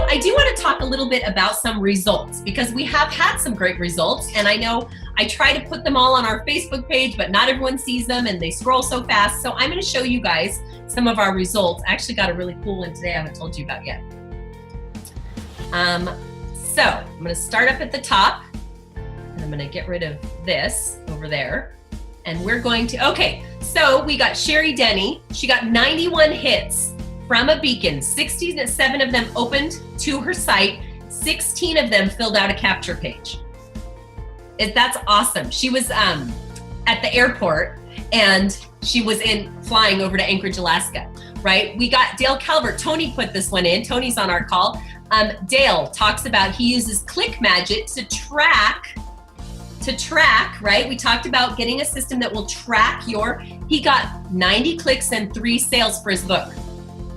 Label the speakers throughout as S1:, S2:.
S1: So I do want to talk a little bit about some results because we have had some great results, and I know I try to put them all on our Facebook page, but not everyone sees them and they scroll so fast. So I'm going to show you guys some of our results. I actually got a really cool one today I haven't told you about yet. So I'm going to start up at the top, and I'm going to get rid of this over there. And we're going to, okay, so we got Sherry Denny. She got 91 hits from a beacon. 67 of them opened to her site. 16 of them filled out a capture page. That's awesome. She was at the airport and she was flying over to Anchorage, Alaska, right? We got Dale Calvert. Tony put this one in. Tony's on our call. Dale talks about he uses Click Magic to track, right? We talked about getting a system that will track he got 90 clicks and 3 sales for his book,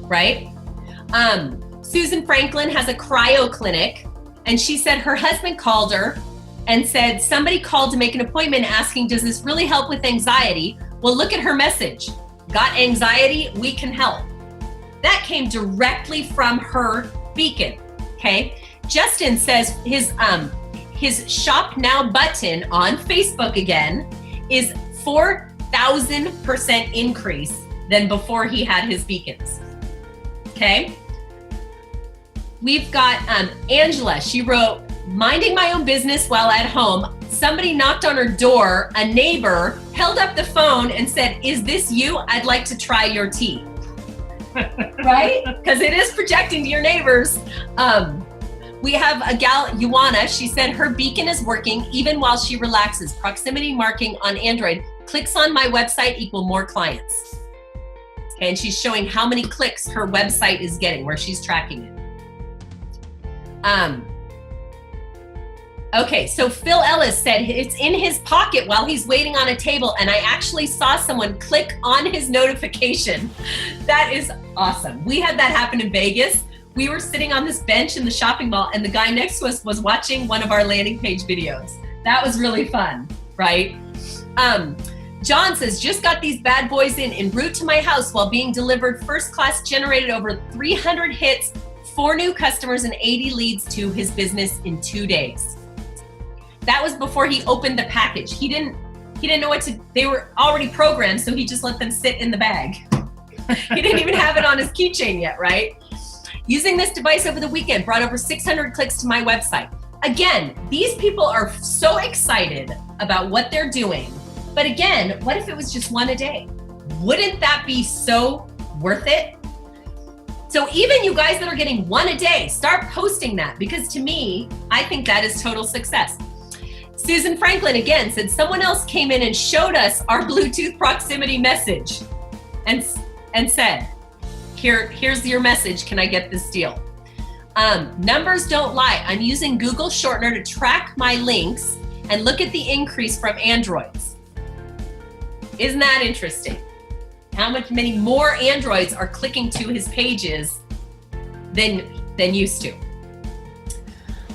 S1: right? Susan Franklin has a cryo clinic, and she said her husband called her and said, somebody called to make an appointment asking, does this really help with anxiety? Well, look at her message. Got anxiety? We can help. That came directly from her beacon, okay? Justin says his Shop Now button on Facebook again is 4,000% increase than before he had his beacons, okay? We've got Angela. She wrote, minding my own business while at home, somebody knocked on her door, a neighbor held up the phone and said, is this you? I'd like to try your tea. Right? Because it is projecting to your neighbors. We have a gal, Yuana. She said her beacon is working even while she relaxes. Proximity marking on Android. Clicks on my website equal more clients. Okay, and she's showing how many clicks her website is getting, where she's tracking it. Okay, so Phil Ellis said it's in his pocket while he's waiting on a table, and I actually saw someone click on his notification. That is awesome. We had that happen in Vegas. We were sitting on this bench in the shopping mall, and the guy next to us was watching one of our landing page videos. That was really fun, right? John says, just got these bad boys en route to my house while being delivered first class, generated over 300 hits, 4 new customers, and 80 leads to his business in 2 days. That was before he opened the package. He didn't know they were already programmed, so he just let them sit in the bag. He didn't even have it on his keychain yet, right? Using this device over the weekend brought over 600 clicks to my website. Again, these people are so excited about what they're doing. But again, what if it was just 1 a day? Wouldn't that be so worth it? So even you guys that are getting 1 a day, start posting that, because to me, I think that is total success. Susan Franklin again said someone else came in and showed us our Bluetooth proximity message and said, here's your message. Can I get this deal? Numbers don't lie. I'm using Google Shortener to track my links and look at the increase from Androids. Isn't that interesting? How many more Androids are clicking to his pages than used to?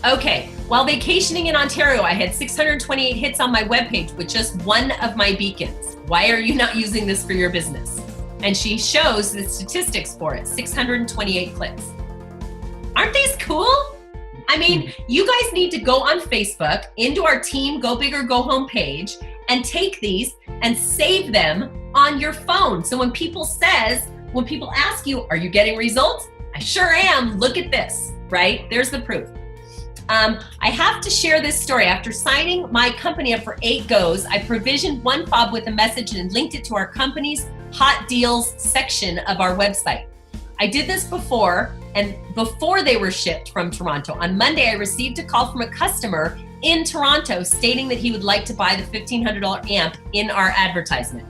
S1: Okay, while vacationing in Ontario, I had 628 hits on my webpage with just one of my beacons. Why are you not using this for your business? And she shows the statistics for it, 628 clicks. Aren't these cool? I mean, you guys need to go on Facebook, into our Team Go Big or Go Home page, and take these and save them on your phone. So when people ask you, are you getting results? I sure am, look at this, right? There's the proof. I have to share this story. After signing my company up for 8 goes, I provisioned one fob with a message and linked it to our company's hot deals section of our website. I did this before they were shipped from Toronto. On Monday, I received a call from a customer in Toronto stating that he would like to buy the $1,500 amp in our advertisement.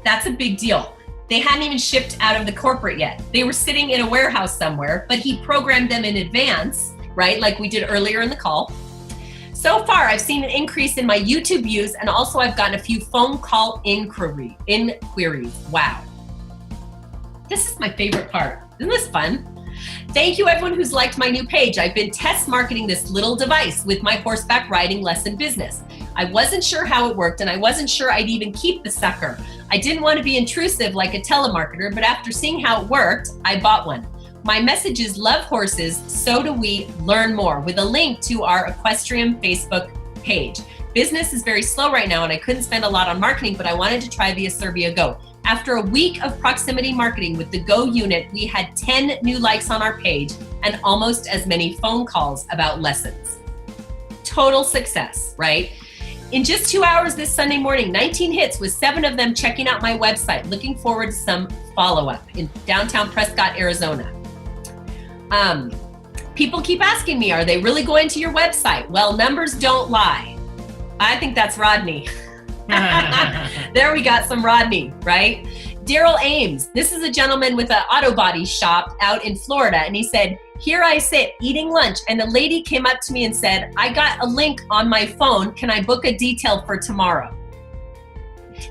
S1: That's a big deal. They hadn't even shipped out of the corporate yet. They were sitting in a warehouse somewhere, but he programmed them in advance, right? Like we did earlier in the call. So far, I've seen an increase in my YouTube views, and also I've gotten a few phone call inquiries. Wow. This is my favorite part. Isn't this fun? Thank you everyone who's liked my new page. I've been test marketing this little device with my horseback riding lesson business. I wasn't sure how it worked, and I wasn't sure I'd even keep the sucker. I didn't want to be intrusive like a telemarketer, but after seeing how it worked, I bought one. My message is love horses, so do we, learn more, with a link to our equestrian Facebook page. Business is very slow right now and I couldn't spend a lot on marketing, but I wanted to try the Asirvia Go. After a week of proximity marketing with the Go unit, we had 10 new likes on our page and almost as many phone calls about lessons. Total success, right? In just 2 hours this Sunday morning, 19 hits with 7 of them checking out my website. Looking forward to some follow-up in downtown Prescott, Arizona. People keep asking me, are they really going to your website? Well, numbers don't lie. I think that's Rodney. There we got some Rodney, right? Daryl Ames, this is a gentleman with an auto body shop out in Florida, and he said, here I sit eating lunch, and a lady came up to me and said, I got a link on my phone. Can I book a detail for tomorrow?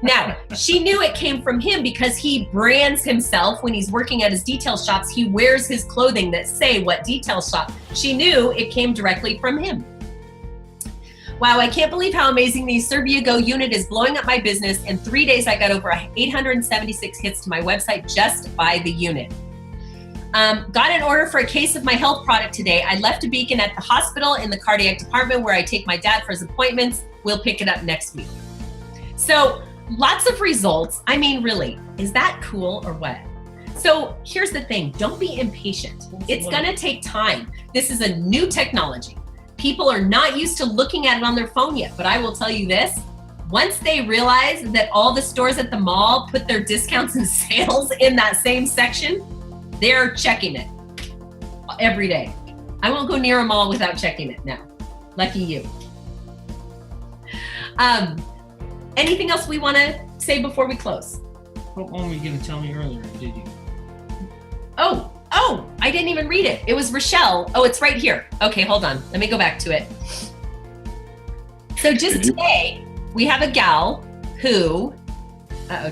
S1: Now, she knew it came from him because he brands himself when he's working at his detail shops. He wears his clothing that say what detail shop. She knew it came directly from him. Wow, I can't believe how amazing the Asirvia Go unit is blowing up my business. In 3 days, I got over 876 hits to my website just by the unit. Got an order for a case of my health product today. I left a beacon at the hospital in the cardiac department where I take my dad for his appointments. We'll pick it up next week. So lots of results. I mean, really, is that cool or what? So here's the thing, don't be impatient. It's gonna take time. This is a new technology. People are not used to looking at it on their phone yet, but I will tell you this, once they realize that all the stores at the mall put their discounts and sales in that same section, they're checking it every day. I won't go near a mall without checking it now. Lucky you. Anything else we want to say before we close?
S2: What one were you going to tell me earlier, did you?
S1: Oh, I didn't even read it. It was Rochelle. Oh, it's right here. Okay, hold on. Let me go back to it. So just today, we have a gal who,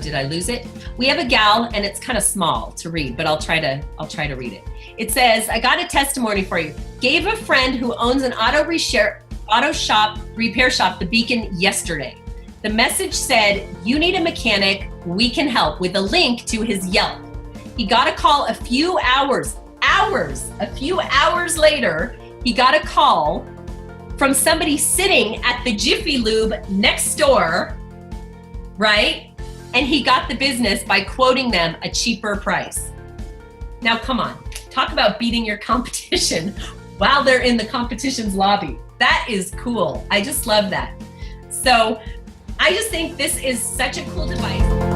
S1: did I lose it? We have a gal, and it's kind of small to read, but I'll try to read it. It says, I got a testimony for you. Gave a friend who owns an auto shop, repair shop, the Beacon yesterday. The message said, you need a mechanic, we can help, with a link to his Yelp. He got a call a few hours later, he got a call from somebody sitting at the Jiffy Lube next door, right? And he got the business by quoting them a cheaper price. Now, come on, talk about beating your competition while they're in the competition's lobby. That is cool. I just love that. So I just think this is such a cool device.